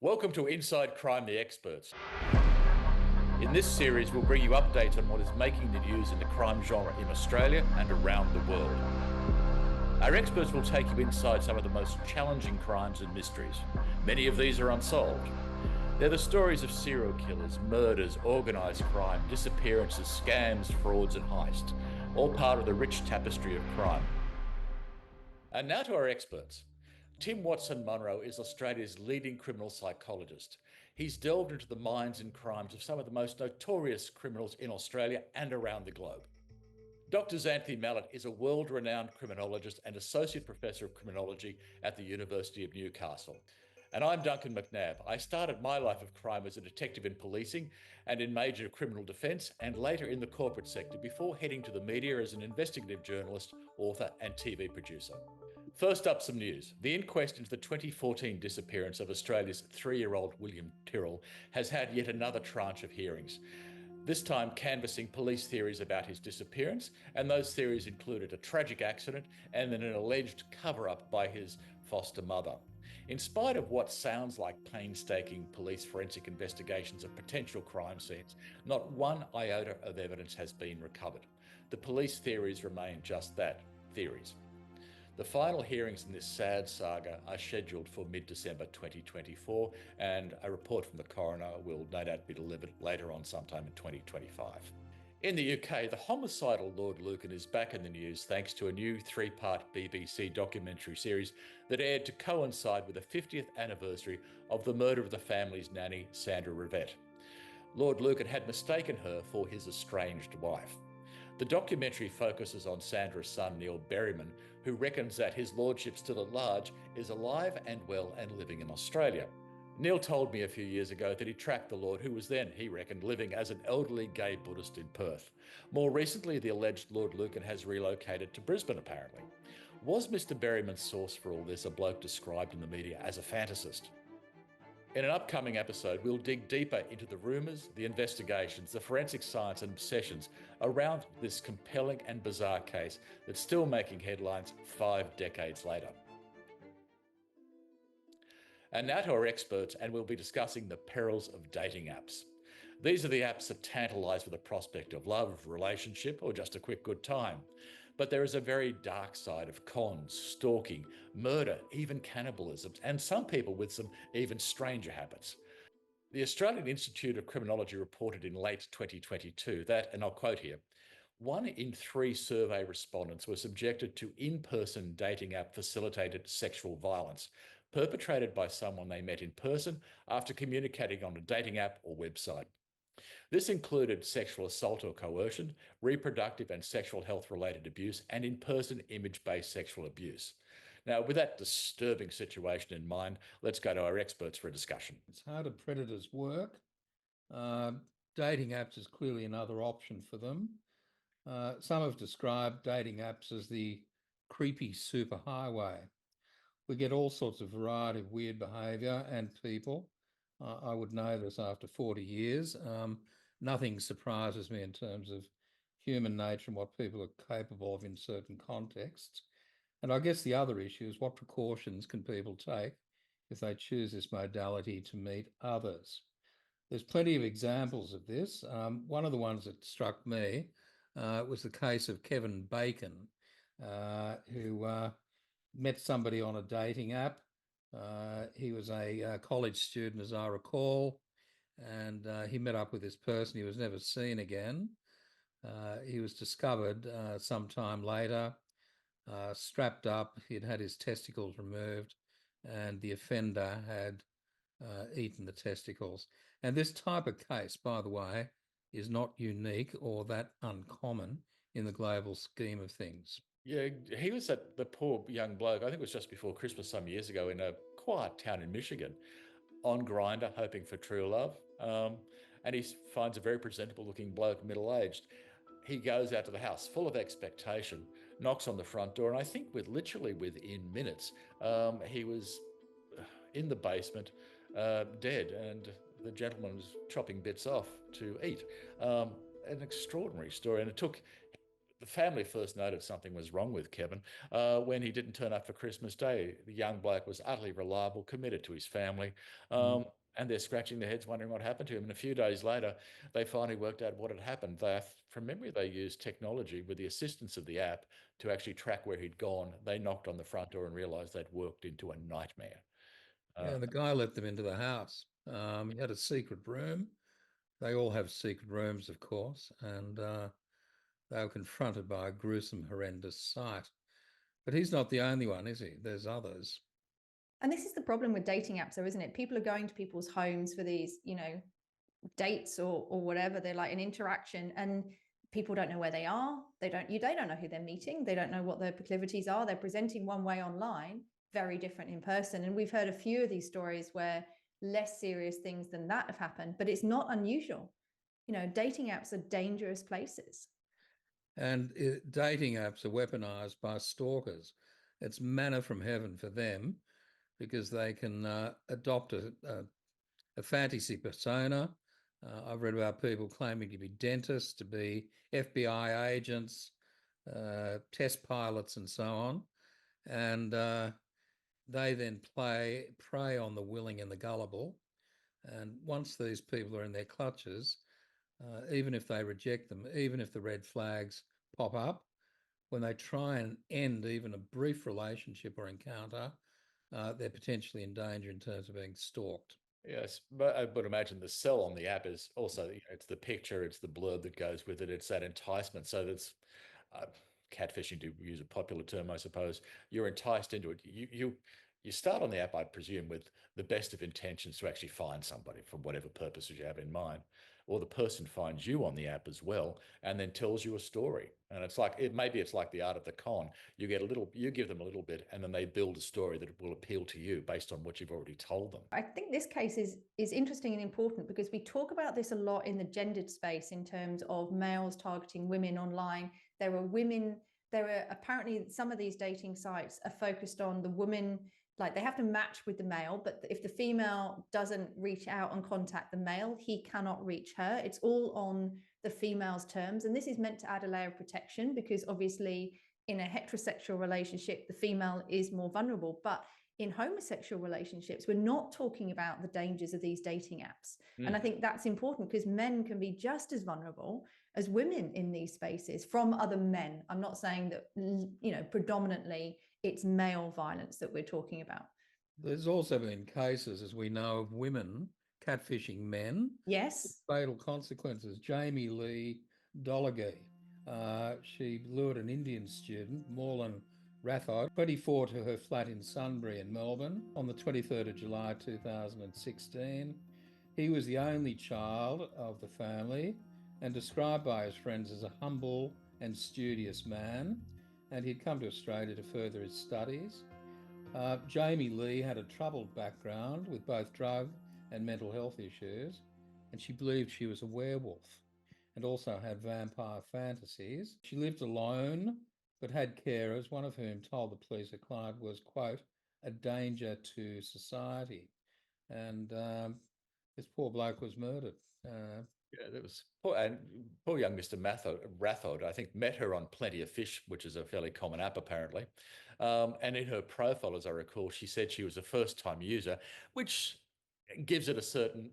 Welcome to Inside Crime, the Experts. In this series, we'll bring you updates on what is making the news in the crime genre in Australia and around the world. Our experts will take you inside some of the most challenging crimes and mysteries. Many of these are unsolved. They're the stories of serial killers, murders, organised crime, disappearances, scams, frauds and heists, all part of the rich tapestry of crime. And now to our experts. Tim Watson-Munro is Australia's leading criminal psychologist. He's delved into the minds and crimes of some of the most notorious criminals in Australia and around the globe. Dr. Xanthi Mallett is a world-renowned criminologist and Associate Professor of Criminology at the University of Newcastle. And I'm Duncan McNabb. I started my life of crime as a detective in policing and in major criminal defence and later in the corporate sector before heading to the media as an investigative journalist, author and TV producer. First up, some news. The inquest into the 2014 disappearance of Australia's 3-year-old William Tyrrell has had yet another tranche of hearings. This time canvassing police theories about his disappearance, and those theories included a tragic accident and then an alleged cover-up by his foster mother. In spite of what sounds like painstaking police forensic investigations of potential crime scenes, not one iota of evidence has been recovered. The police theories remain just that, theories. The final hearings in this sad saga are scheduled for mid-December 2024, and a report from the coroner will no doubt be delivered later on sometime in 2025. In the UK, the homicidal Lord Lucan is back in the news thanks to a new 3-part BBC documentary series that aired to coincide with the 50th anniversary of the murder of the family's nanny, Sandra Rivett. Lord Lucan had mistaken her for his estranged wife. The documentary focuses on Sandra's son, Neil Berryman, who reckons that his lordship still at large is alive and well and living in Australia. Neil told me a few years ago that he tracked the Lord, who was then, he reckoned, living as an elderly gay Buddhist in Perth. More recently, the alleged Lord Lucan has relocated to Brisbane, apparently. Was Mr. Berryman's source for all this a bloke described in the media as a fantasist? In an upcoming episode, we'll dig deeper into the rumours, the investigations, the forensic science and obsessions around this compelling and bizarre case that's still making headlines 5 decades later. And now to our experts, and we'll be discussing the perils of dating apps. These are the apps that tantalise with the prospect of love, relationship, or just a quick good time. But there is a very dark side of cons, stalking, murder, even cannibalism, and some people with some even stranger habits. The Australian Institute of Criminology reported in late 2022 that, and I'll quote here, 1 in 3 survey respondents were subjected to in-person dating app facilitated sexual violence, perpetrated by someone they met in person after communicating on a dating app or website. This included sexual assault or coercion, reproductive and sexual health-related abuse, and in-person image-based sexual abuse. Now, with that disturbing situation in mind, let's go to our experts for a discussion. It's how do predators work? Dating apps is clearly another option for them. Some have described dating apps as the creepy superhighway. We get all sorts of variety of weird behaviour and people. I would know this after 40 years. Nothing surprises me in terms of human nature and what people are capable of in certain contexts. And I guess the other issue is what precautions can people take if they choose this modality to meet others? There's plenty of examples of this. One of the ones that struck me was the case of Kevin Bacon, who met somebody on a dating app. He was a college student, as I recall, and he met up with this person. He was never seen again. He was discovered sometime later, strapped up. He'd had his testicles removed, and the offender had eaten the testicles. And this type of case, by the way, is not unique or that uncommon in the global scheme of things. Yeah, he was the poor young bloke, I think it was just before Christmas some years ago in a quiet town in Michigan, on Grindr, hoping for true love. And he finds a very presentable looking bloke, middle-aged. He goes out to the house full of expectation, knocks on the front door, and I think literally within minutes, he was in the basement, dead, and the gentleman was chopping bits off to eat. An extraordinary story, and it took the family first noted something was wrong with Kevin when he didn't turn up for Christmas Day. The young bloke was utterly reliable, committed to his family. Mm. And they're scratching their heads wondering what happened to him. And a few days later, they finally worked out what had happened. From memory, they used technology with the assistance of the app to actually track where he'd gone. They knocked on the front door and realized they'd worked into a nightmare. Yeah, Uh, the guy let them into the house. He had a secret room. They all have secret rooms, of course, and they were confronted by a gruesome, horrendous sight. But he's not the only one, is he? There's others. And this is the problem with dating apps, though, isn't it? People are going to people's homes for these, dates or whatever. They're like an interaction, and people don't know where they are. They don't know who they're meeting. They don't know what their proclivities are. They're presenting one way online, very different in person. And we've heard a few of these stories where less serious things than that have happened, but it's not unusual. Dating apps are dangerous places. And dating apps are weaponized by stalkers. It's manna from heaven for them because they can adopt a fantasy persona. I've read about people claiming to be dentists, to be FBI agents, test pilots, and so on. And they then prey on the willing and the gullible. And once these people are in their clutches, even if they reject them, even if the red flags pop up, when they try and end even a brief relationship or encounter, they're potentially in danger in terms of being stalked. Yes, but I would imagine the sell on the app is also, it's the picture, it's the blurb that goes with it, it's that enticement. So that's uh, catfishing, to use a popular term, I suppose. You're enticed into it. You start on the app, I presume, with the best of intentions to actually find somebody for whatever purposes you have in mind. Or the person finds you on the app as well and then tells you a story. And it's like maybe it's like the art of the con. You give them a little bit, and then they build a story that will appeal to you based on what you've already told them. I think this case is interesting and important because we talk about this a lot in the gendered space in terms of males targeting women online. There are apparently some of these dating sites are focused on the woman, like they have to match with the male, but if the female doesn't reach out and contact the male, he cannot reach her. It's all on the female's terms. And this is meant to add a layer of protection because obviously in a heterosexual relationship, the female is more vulnerable. But in homosexual relationships, we're not talking about the dangers of these dating apps. And I think that's important because men can be just as vulnerable as women in these spaces from other men. I'm not saying that, predominantly it's male violence that we're talking about. There's also been cases, as we know, of women catfishing men. Yes. Fatal consequences. Jamie Lee Dolegee. She lured an Indian student, Morlan Rathod, 24, to her flat in Sunbury in Melbourne on the 23rd of July 2016. He was the only child of the family and described by his friends as a humble and studious man, and he'd come to Australia to further his studies. Jamie Lee had a troubled background with both drug and mental health issues, and she believed she was a werewolf and also had vampire fantasies. She lived alone but had carers, one of whom told the police her client was, quote, a danger to society. And this poor bloke was murdered. Yeah, that was poor young Mr. Rathod, I think, met her on Plenty of Fish, which is a fairly common app apparently. And in her profile, as I recall, she said she was a first-time user, which gives it a certain,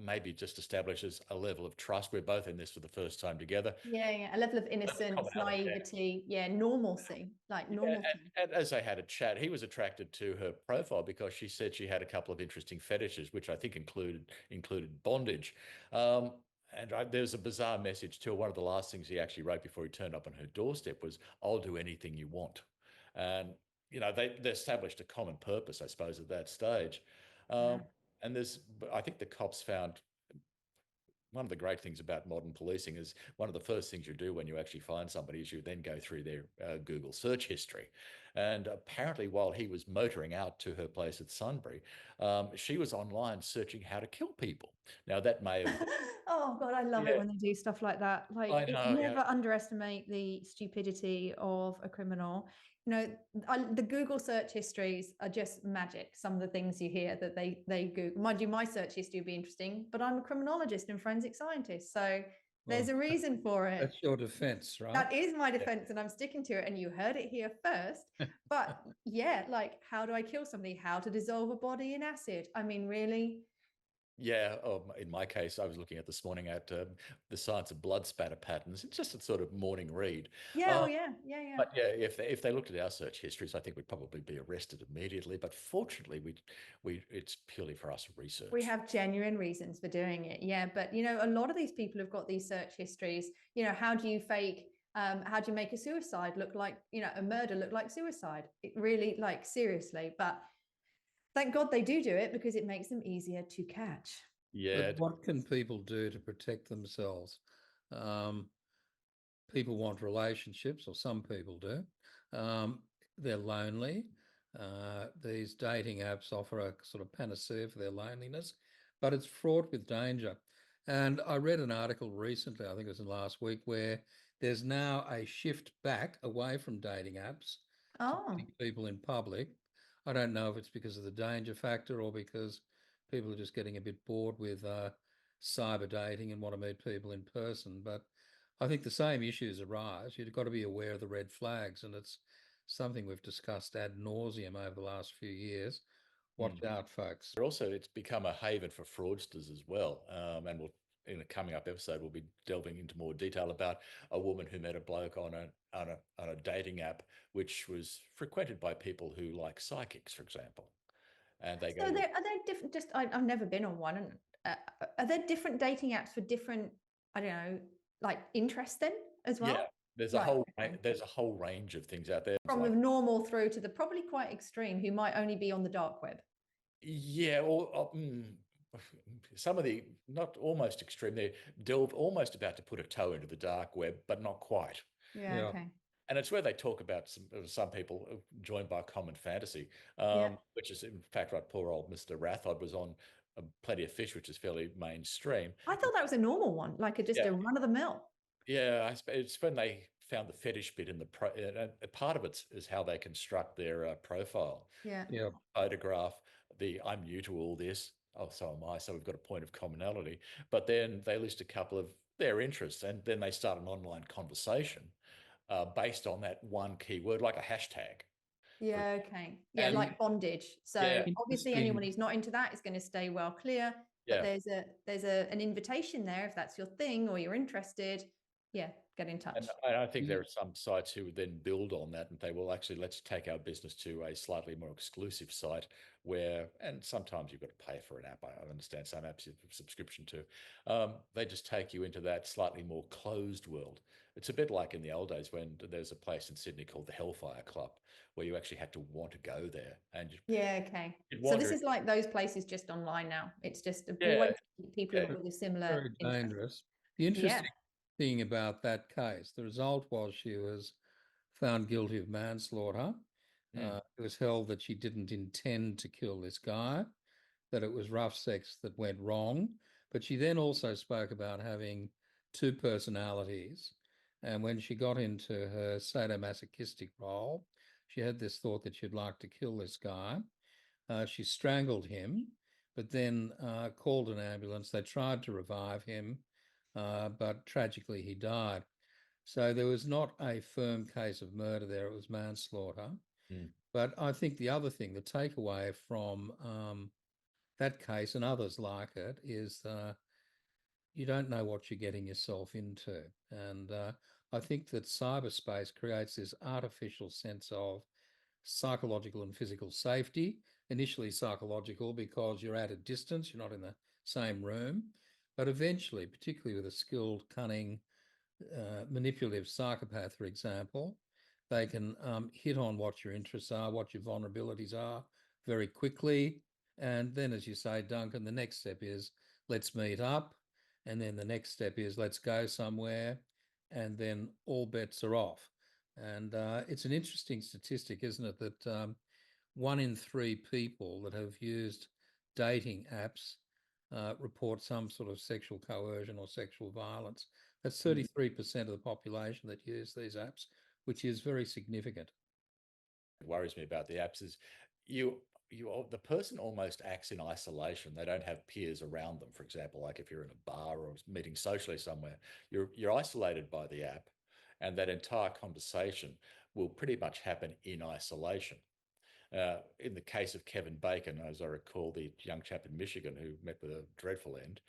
maybe just establishes a level of trust. We're both in this for the first time together. Yeah, a level of innocence, naivety, normalcy, like normalcy. And as they had a chat, he was attracted to her profile because she said she had a couple of interesting fetishes, which I think included bondage. There's a bizarre message too. One of the last things he actually wrote before he turned up on her doorstep was, "I'll do anything you want." And they established a common purpose, I suppose, at that stage. And I think the cops found one of the great things about modern policing is one of the first things you do when you actually find somebody is you then go through their Google search history. And apparently while he was motoring out to her place at Sunbury, she was online searching how to kill people. Now that may have... Oh God, I love it when they do stuff like that. Like, never underestimate the stupidity of a criminal. The Google search histories are just magic. Some of the things you hear that they Google. Mind you, my search history would be interesting, but I'm a criminologist and forensic scientist. So There's Well, a reason for it. that's your defense, right? That is my defense, and I'm sticking to it. And you heard it here first. But yeah, like, how do I kill somebody? How to dissolve a body in acid? I mean, really? Yeah, in my case, I was looking at this morning at the science of blood spatter patterns. It's just a sort of morning read. Yeah, oh yeah, yeah, yeah. But yeah, if they looked at our search histories, I think we'd probably be arrested immediately. But fortunately, we it's purely for us research. We have genuine reasons for doing it. Yeah, but you know, a lot of these people have got these search histories. You know, how do you fake? How do you make a suicide look like, you know, a murder look like suicide? It really, like, seriously. But thank God they do it, because it makes them easier to catch. Yeah, But what can people do to protect themselves? People want relationships, or some people do. They're lonely. These dating apps offer a sort of panacea for their loneliness, but it's fraught with danger. And I read an article recently, I think it was in last week, where there's now a shift back away from dating apps to Oh, meeting people in public. I don't know if it's because of the danger factor or because people are just getting a bit bored with cyber dating and want to meet people in person. But I think the same issues arise. You've got to be aware of the red flags, and it's something we've discussed ad nauseum over the last few years. Watch out, folks. also, it's become a haven for fraudsters as well. And we'll, in a coming up episode, we'll be delving into more detail about a woman who met a bloke on a dating app, which was frequented by people who like psychics, for example. And they so go, are there different? Just I've never been on one. And are there different dating apps for different, I don't know, like, interests then as well? yeah, there's a Right, whole okay. there's a whole range of things out there. From the Like, normal through to the probably quite extreme, who might only be on the dark web. yeah, or some of the not almost extreme. They delve almost about to put a toe into the dark web, but not quite. Yeah, Yeah. okay. And it's where they talk about some people joined by a common fantasy, Yeah. which is in fact what poor old Mr. Rathod was on. Plenty of Fish, which is fairly mainstream. I thought that was a normal one, like just Yeah. a run of the mill. Yeah, it's when they found the fetish bit in the part of it is how they construct their profile. Yeah. Yeah. Photograph the I'm new to all this. Oh, so am I. So we've got a point of commonality. But then they list a couple of their interests, and then they start an online conversation based on that one keyword, like a hashtag. Yeah, okay. Yeah, And like bondage. So yeah, obviously Interesting. anyone who's not into that is going to stay well clear. But yeah. there's an invitation there if that's your thing or you're interested. Yeah, get in touch. And I think Yeah. there are some sites who would then build on that and they will actually, let's take our business to a slightly more exclusive site where, and sometimes you've got to pay for an app. I understand some apps you have a subscription to. They just take you into that slightly more closed world. It's a bit like in the old days when there's a place in Sydney called the Hellfire Club where you actually had to want to go there. And Yeah, okay. you'd So this wander- is like those places just online now. It's just a Yeah, way to keep people yeah. with a similar Very interest. dangerous. The interesting thing about that case, the result was she was found guilty of manslaughter. It was held that she didn't intend to kill this guy, that it was rough sex that went wrong. But she then also spoke about having two personalities. And when she got into her sadomasochistic role, she had this thought that she'd like to kill this guy. She strangled him, but then called an ambulance. They tried to revive him, but tragically he died. So there was not a firm case of murder there, it was manslaughter. But I think the other thing, the takeaway from that case and others like it is you don't know what you're getting yourself into. And I think that cyberspace creates this artificial sense of psychological and physical safety. Initially psychological because you're at a distance, you're not in the same room. But eventually, particularly with a skilled, cunning, manipulative psychopath, for example, they can hit on what your interests are, what your vulnerabilities are very quickly. And then, as you say, Duncan, the next step is let's meet up. And then the next step is let's go somewhere. And then all bets are off. And it's an interesting statistic, isn't it, that 1 in 3 people that have used dating apps report some sort of sexual coercion or sexual violence. That's 33% of the population that use these apps, which is very significant. What worries me about the apps is the person almost acts in isolation. They don't have peers around them. For example, like if you're in a bar or meeting socially somewhere, you're isolated by the app, and that entire conversation will pretty much happen in isolation. In the case of Kevin Bacon, as I recall, the young chap in Michigan who met with a dreadful end,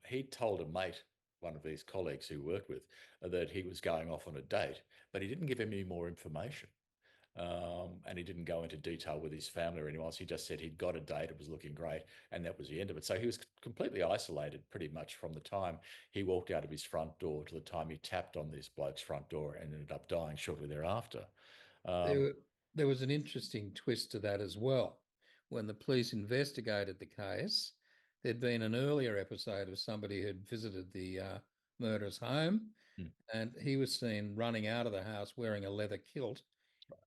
he told a mate, one of these colleagues who worked with, that he was going off on a date, but he didn't give him any more information. And he didn't go into detail with his family or anyone else. He just said he'd got a date, it was looking great, and that was the end of it. So he was completely isolated pretty much from the time he walked out of his front door to the time he tapped on this bloke's front door and ended up dying shortly thereafter. There, there was an interesting twist to that as well. When the police investigated the case, there'd been an earlier episode of somebody who'd visited the murderer's home, and he was seen running out of the house wearing a leather kilt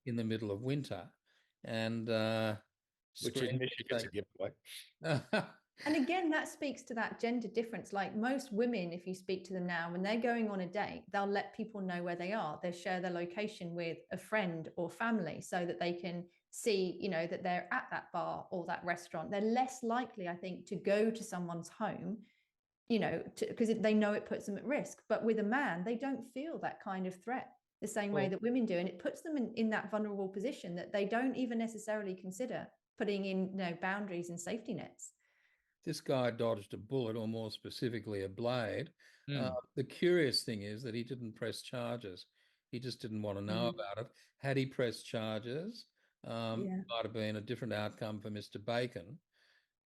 in the middle of winter, and which in Michigan's a giveaway. And again, that speaks to that gender difference. Like most women, if you speak to them now, when they're going on a date, they'll let people know where they are. They share their location with a friend or family so that they can see, you know, that they're at that bar or that restaurant. They're less likely, I think, to go to someone's home, you know, because they know it puts them at risk. But with a man, they don't feel that kind of threat the same way that women do. And it puts them in that vulnerable position that they don't even necessarily consider putting in, you know, boundaries and safety nets. This guy dodged a bullet, or more specifically, a blade. The curious thing is that he didn't press charges. He just didn't want to know about it. Had he pressed charges, might have been a different outcome for Mr. Bacon,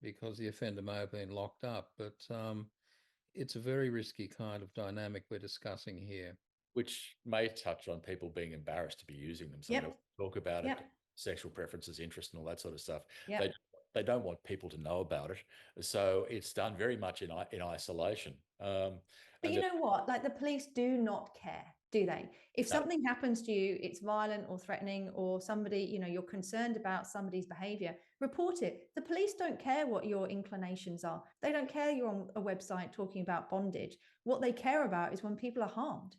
because the offender may have been locked up. But it's a very risky kind of dynamic we're discussing here. Which may touch on people being embarrassed to be using them. So they don't talk about it, sexual preferences, interest, and all that sort of stuff. They don't want people to know about it. So it's done very much in isolation. But you know what? Like, the police do not care, do they? If something happens to you, it's violent or threatening, or somebody, you know, you're concerned about somebody's behavior, report it. The police don't care what your inclinations are. They don't care you're on a website talking about bondage. What they care about is when people are harmed.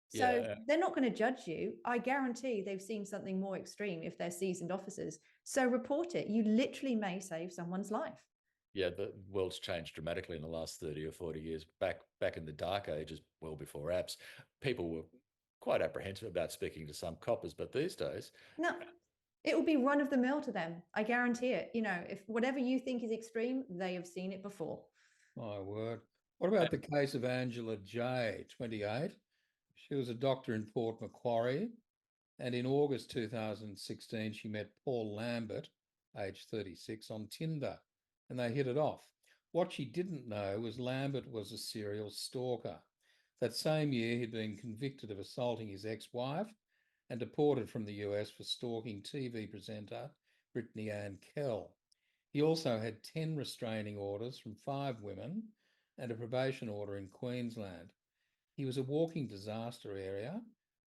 So they're not going to judge you. I guarantee they've seen something more extreme if they're seasoned officers. So report it. You literally may save someone's life. Yeah, the world's changed dramatically in the last 30 or 40 years. Back in the dark ages, well before apps, people were quite apprehensive about speaking to some coppers, but these days... No, it will be run of the mill to them. I guarantee it. You know, if whatever you think is extreme, they have seen it before. My word. What about the case of Angela J, 28? She was a doctor in Port Macquarie, and in August 2016, she met Paul Lambert, age 36, on Tinder, and they hit it off. What she didn't know was Lambert was a serial stalker. That same year, he'd been convicted of assaulting his ex-wife and deported from the US for stalking TV presenter Brittany Ann Kell. He also had 10 restraining orders from 5 women and a probation order in Queensland. He was a walking disaster area,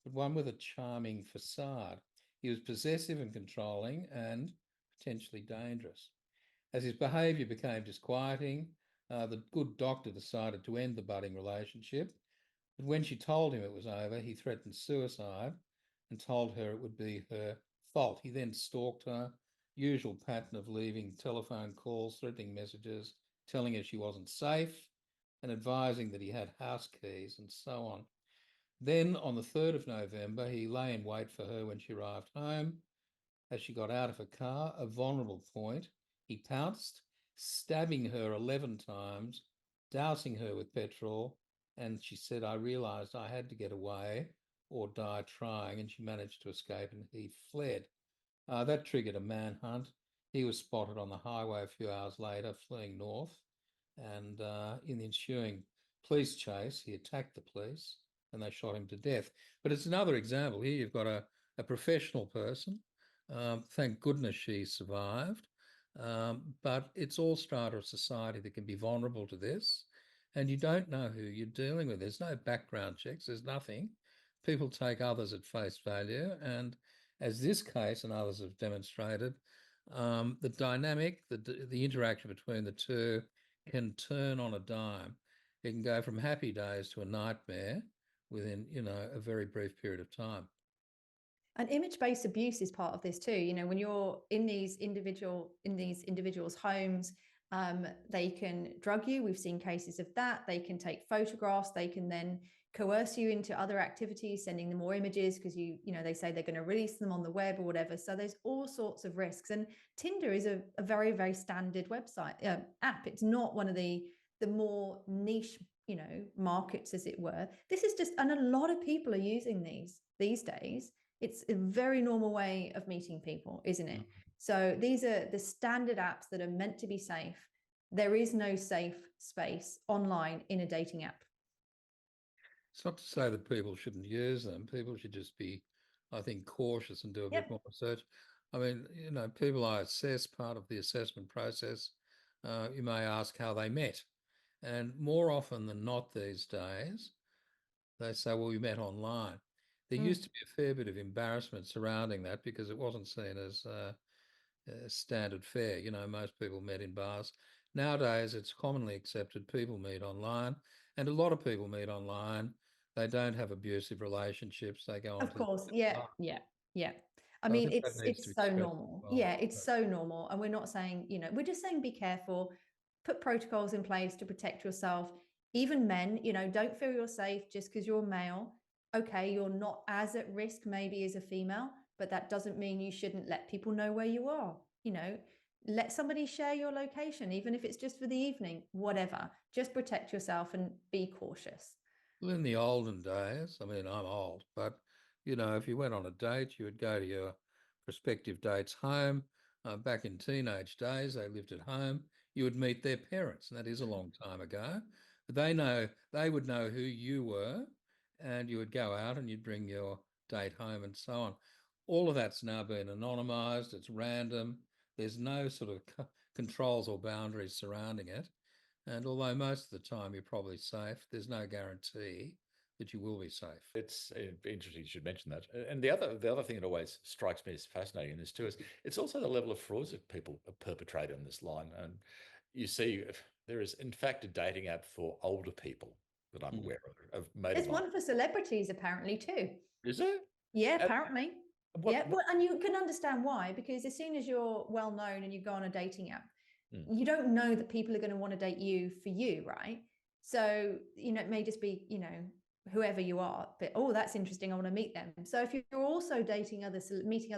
but one with a charming facade. He was possessive and controlling and potentially dangerous. As his behaviour became disquieting, the good doctor decided to end the budding relationship. But when she told him it was over, he threatened suicide and told her it would be her fault. He then stalked her, usual pattern of leaving telephone calls, threatening messages, telling her she wasn't safe, and advising that he had house keys and so on. Then on the 3rd of November, he lay in wait for her when she arrived home. As she got out of her car, a vulnerable point, he pounced, stabbing her 11 times, dousing her with petrol, and she said, "I realised I had to get away or die trying," and she managed to escape and he fled. That triggered a manhunt. He was spotted on the highway a few hours later, fleeing north. And in the ensuing police chase, he attacked the police and they shot him to death. But it's another example. Here you've got a professional person. Thank goodness she survived. But it's all strata of society that can be vulnerable to this. And you don't know who you're dealing with. There's no background checks. There's nothing. People take others at face value. And as this case and others have demonstrated, the dynamic, the interaction between the two can turn on a dime. It can go from happy days to a nightmare within, you know, a very brief period of time. And image-based abuse is part of this too. You know, when you're in these individuals' homes, they can drug you. We've seen cases of that. They can take photographs. They can then coerce you into other activities, sending them more images because you know, they say they're going to release them on the web or whatever. So there's all sorts of risks. And Tinder is a very, very standard website app. It's not one of the more niche, you know, markets, as it were. This is just, and a lot of people are using these days. It's a very normal way of meeting people, isn't it? So these are the standard apps that are meant to be safe. There is no safe space online in a dating app. It's not to say that people shouldn't use them. People should just be, I think, cautious and do a bit more research. I mean, you know, people I assess, part of the assessment process, you may ask how they met. And more often than not these days, they say, well, we met online. There used to be a fair bit of embarrassment surrounding that because it wasn't seen as standard fare. You know, most people met in bars. Nowadays, it's commonly accepted people meet online, and a lot of people meet online. They don't have abusive relationships. They go on. Of course, yeah. I So mean, think that needs it's to be so stressed normal. as well. Yeah, it's so normal. And we're not saying, you know, we're just saying be careful, put protocols in place to protect yourself. Even men, you know, don't feel you're safe just because you're male. Okay, you're not as at risk maybe as a female, but that doesn't mean you shouldn't let people know where you are. You know, let somebody share your location, even if it's just for the evening, whatever. Just protect yourself and be cautious. Well, in the olden days, I mean, I'm old, but, you know, if you went on a date, you would go to your prospective date's home. Back in teenage days, they lived at home. You would meet their parents, and that is a long time ago. But they would know who you were, and you would go out and you'd bring your date home and so on. All of that's now been anonymized. It's random. There's no sort of controls or boundaries surrounding it. And although most of the time you're probably safe, there's no guarantee that you will be safe. It's interesting you should mention that. And the other thing that always strikes me as fascinating in this too is it's also the level of frauds that people perpetrate on this line. And you see, there is in fact a dating app for older people that I'm aware of. There's one for celebrities apparently too. Is there? Yeah, apparently. Well, and you can understand why, because as soon as you're well known and you go on a dating app, you don't know that people are going to want to date you for you, right? So, you know, it may just be, you know, whoever you are, but oh, that's interesting, I want to meet them. So if you're also meeting other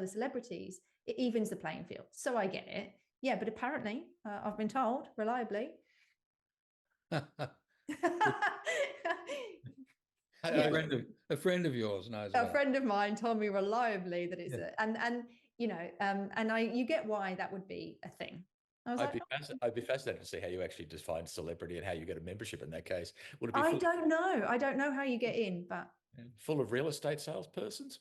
celebrities, it evens the playing field. So I get it. Yeah, but apparently, I've been told reliably. A friend of yours knows. A friend of mine told me reliably that it's and you know, and you get why that would be a thing. I'd be fascinated to see how you actually define celebrity and how you get a membership in that case. Would it be? I don't know. I don't know how you get in, but full of real estate salespersons.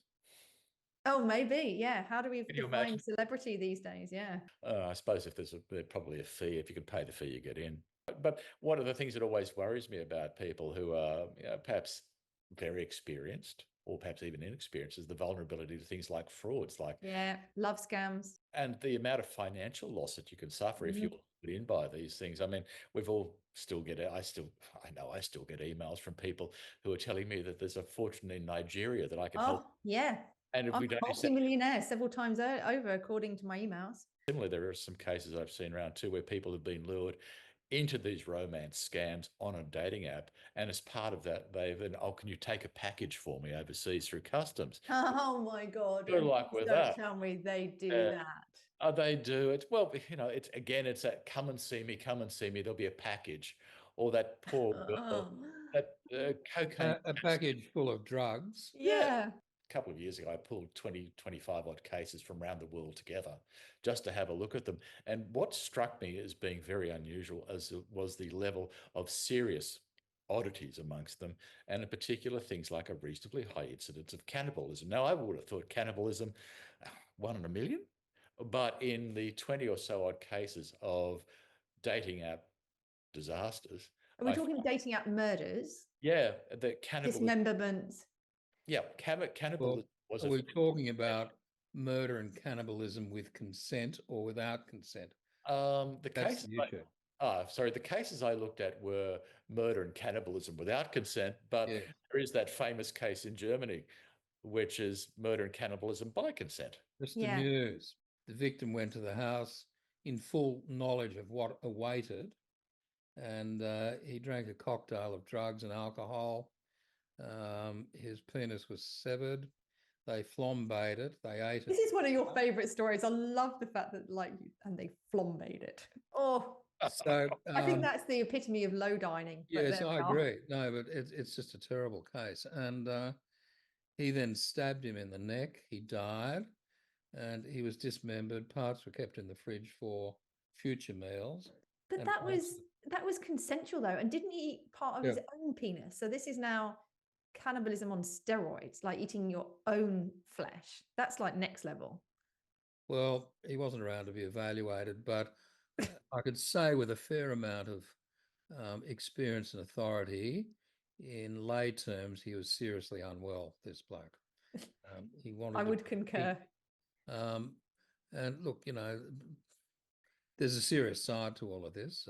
Oh, maybe. Yeah. How do we define celebrity these days? Yeah. I suppose if there's probably a fee, if you can pay the fee, you get in. But one of the things that always worries me about people who are perhaps very experienced or perhaps even inexperienced is the vulnerability to things like frauds, like love scams, and the amount of financial loss that you can suffer if you put in by these things. I mean, we've all still get I know I still get emails from people who are telling me that there's a fortune in Nigeria that I can help. Yeah. And if we don't multi-millionaire several times over, according to my emails. Similarly, there are some cases I've seen around too where people have been lured into these romance scams on a dating app, and as part of that, can you take a package for me overseas through customs? Oh my God! Good luck with that. Don't tell me they do that. Oh, they do it. Well, you know, it's that come and see me. There'll be a package, or that poor girl, that cocaine. A package full of drugs. Yeah. A couple of years ago, I pulled 20, 25 odd cases from around the world together just to have a look at them. And what struck me as being very unusual was the level of serious oddities amongst them, and in particular things like a reasonably high incidence of cannibalism. Now, I would have thought cannibalism, 1 in a million, but in the 20 or so odd cases of dating app disasters. Are we talking dating app murders? Yeah, the cannibalism. Dismemberments. Yeah, cannibalism was. Are we talking about murder and cannibalism with consent or without consent? The cases I looked at were murder and cannibalism without consent, but there is that famous case in Germany which is murder and cannibalism by consent. Mr. Yeah. News. The victim went to the house in full knowledge of what awaited, and he drank a cocktail of drugs and alcohol. His penis was severed. They flambéed it. They ate it. This is one of your favourite stories. I love the fact that and they flambéed it. Oh, So I think that's the epitome of low dining. but yes, there we I are. agree. No, but it's just a terrible case. And he then stabbed him in the neck. He died, and he was dismembered. Parts were kept in the fridge for future meals. But And that was consensual though, and didn't he eat part of Yeah. his own penis? So this is now cannibalism on steroids, like eating your own flesh. That's like next level. Well, he wasn't around to be evaluated, but I could say with a fair amount of experience and authority, in lay terms, he was seriously unwell, this bloke. He wanted I to would concur. and look, there's a serious side to all of this.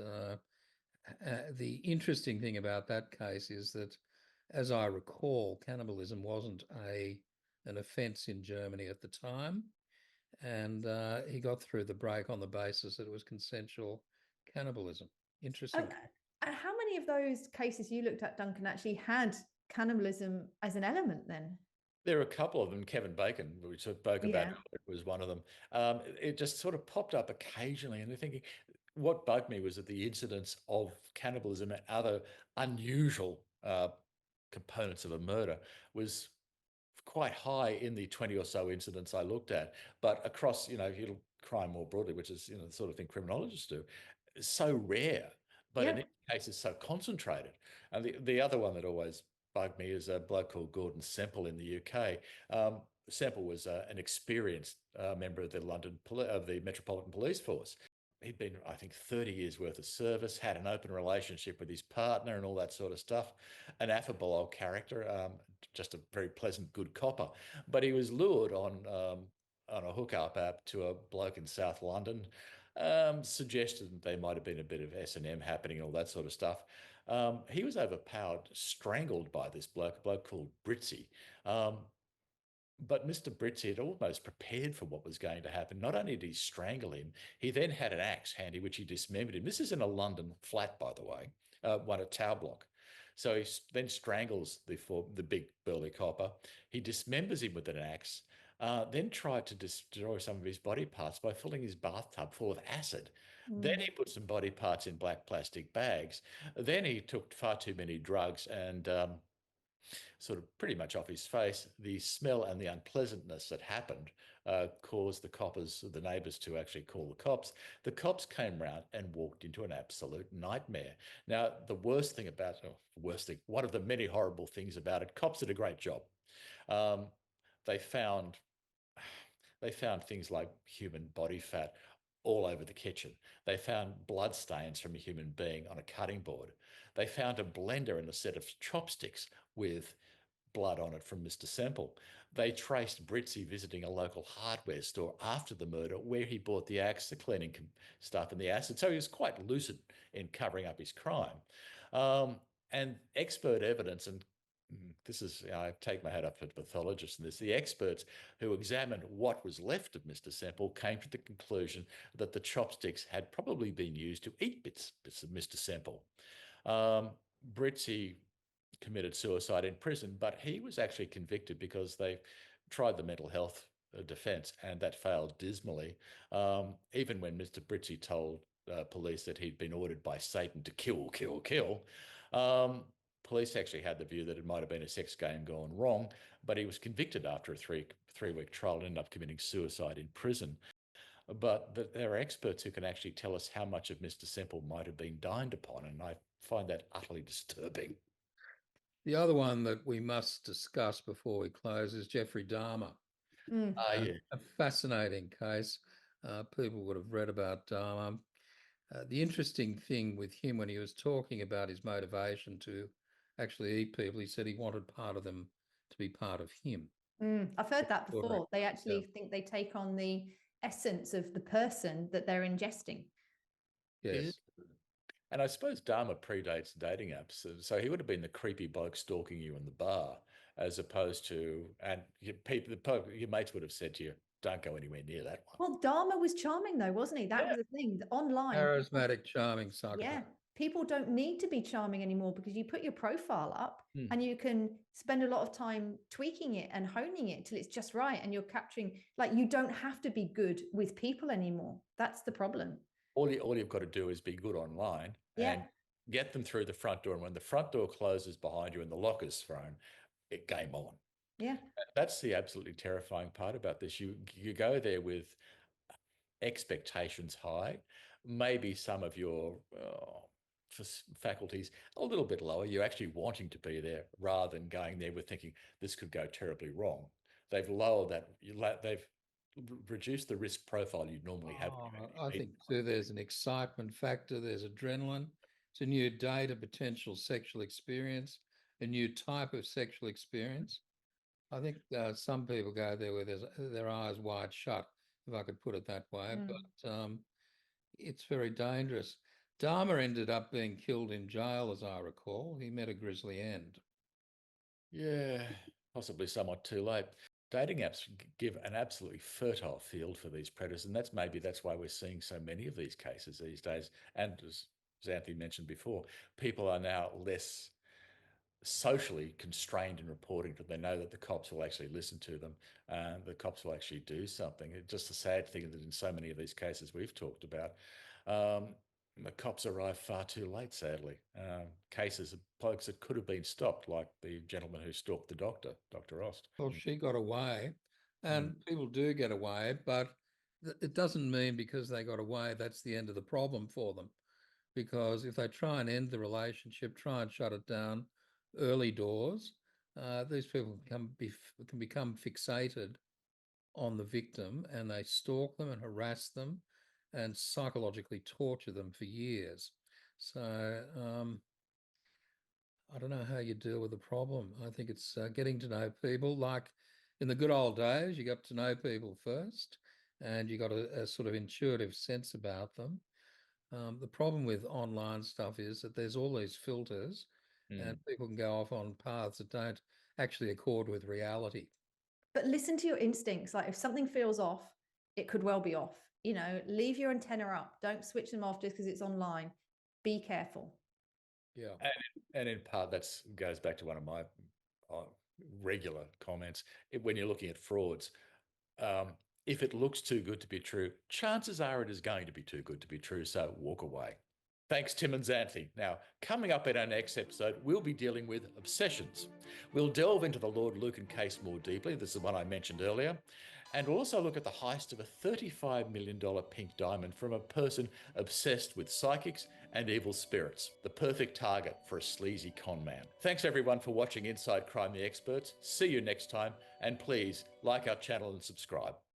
The interesting thing about that case is that, as I recall, cannibalism wasn't an offence in Germany at the time, and he got through the break on the basis that it was consensual cannibalism. Interesting. And how many of those cases you looked at, Duncan, actually had cannibalism as an element then? There are a couple of them. Kevin Bacon, we spoke about, Yeah. was one of them. It just sort of popped up occasionally, and they're thinking, what bugged me was that the incidence of cannibalism and other unusual components of a murder was quite high in the 20 or so incidents I looked at, but across, crime more broadly, which is, the sort of thing criminologists do, is so rare, but in Yeah. each case is so concentrated. And the other one that always bugged me is a bloke called Gordon Semple in the UK. Semple was an experienced member of the Metropolitan Police Force. He'd been, I think, 30 years worth of service, had an open relationship with his partner and all that sort of stuff. An affable old character, just a very pleasant, good copper. But he was lured on a hookup app to a bloke in South London, suggested that there might have been a bit of S&M happening and all that sort of stuff. He was overpowered, strangled by this bloke, a bloke called Britzy. But Mr. Britzy had almost prepared for what was going to happen. Not only did he strangle him, he then had an axe handy, which he dismembered him. This is in a London flat, by the way, one at Tower Block. So he then strangles the big burly copper. He dismembers him with an axe, then tried to destroy some of his body parts by filling his bathtub full of acid. Then he put some body parts in black plastic bags. Then he took far too many drugs and sort of pretty much off his face. The smell and the unpleasantness that happened caused the neighbours to actually call the cops. The cops came round and walked into an absolute nightmare. Now, one of the many horrible things about it, cops did a great job. They found things like human body fat all over the kitchen. They found blood stains from a human being on a cutting board. They found a blender and a set of chopsticks with blood on it from Mr. Semple. They traced Britzy visiting a local hardware store after the murder where he bought the axe, the cleaning stuff and the acid. So he was quite lucid in covering up his crime. And expert evidence, and this is, I take my hat off to the pathologists in this, the experts who examined what was left of Mr. Semple came to the conclusion that the chopsticks had probably been used to eat bits of Mr. Semple. Britzy committed suicide in prison, but he was actually convicted because they tried the mental health defence and that failed dismally. Even when Mr. Britzy told police that he'd been ordered by Satan to kill, police actually had the view that it might have been a sex game gone wrong, but he was convicted after a three-week trial and ended up committing suicide in prison. But there are experts who can actually tell us how much of Mr. Semple might have been dined upon, and I find that utterly disturbing. The other one that we must discuss before we close is Jeffrey Dahmer. Yeah. A fascinating case. People would have read about Dahmer. The interesting thing with him, when he was talking about his motivation to actually eat people, he said he wanted part of them to be part of him. I've heard that before. They actually think they take on the essence of the person that they're ingesting. Yes. And I suppose Dahmer predates dating apps. So he would have been the creepy bloke stalking you in the bar. as opposed to, and your mates would have said to you, don't go anywhere near that one. Well, Dharma was charming though, wasn't he? That was the thing. The online, Charismatic, charming psychopath. yeah, people don't need to be charming anymore because you put your profile up Hmm. and you can spend a lot of time tweaking it and honing it till it's just right. And you're capturing, like, you don't have to be good with people anymore. That's the problem. All you've got to do is be good online Yeah. and get them through the front door. And when the front door closes behind you and the lock is thrown, it game on. Yeah. That's the absolutely terrifying part about this. You go there with expectations high, maybe some of your faculties a little bit lower. You're actually wanting to be there rather than going there with thinking this could go terribly wrong. They've lowered that. They've reduced the risk profile you'd normally have. I think too, there's an excitement factor. There's adrenaline. It's a new date, a potential sexual experience, a new type of sexual experience. I think some people go there with their eyes wide shut, if I could put it that way. But it's very dangerous. Dharma ended up being killed in jail, as I recall. He met a grisly end. Yeah, possibly somewhat too late. Dating apps give an absolutely fertile field for these predators, and that's why we're seeing so many of these cases these days. And as Anthony mentioned before, people are now less socially constrained in reporting to them. They know that the cops will actually listen to them, and the cops will actually do something. It's just a sad thing that in so many of these cases we've talked about, the cops arrive far too late, sadly. Cases of blokes that could have been stopped, like the gentleman who stalked the doctor, Dr. Rost. Well, she got away, and people do get away, but it doesn't mean because they got away, that's the end of the problem for them. Because if they try and end the relationship, try and shut it down early doors, these people can become fixated on the victim, and they stalk them and harass them and psychologically torture them for years. So I don't know how you deal with the problem. I think it's getting to know people. Like in the good old days, you got to know people first, and you got a sort of intuitive sense about them. The problem with online stuff is that there's all these filters, and people can go off on paths that don't actually accord with reality. But listen to your instincts. Like if something feels off, it could well be off. You know, leave your antenna up. Don't switch them off just because it's online. Be careful. Yeah. And in part, that goes back to one of my regular comments. When you're looking at frauds, if it looks too good to be true, chances are it is going to be too good to be true. So walk away. Thanks, Tim and Xanthi. Now, coming up in our next episode, we'll be dealing with obsessions. We'll delve into the Lord Lucan case more deeply. This is the one I mentioned earlier. And we'll also look at the heist of a $35 million pink diamond from a person obsessed with psychics and evil spirits, the perfect target for a sleazy con man. Thanks everyone for watching Inside Crime the Experts. See you next time, and please like our channel and subscribe.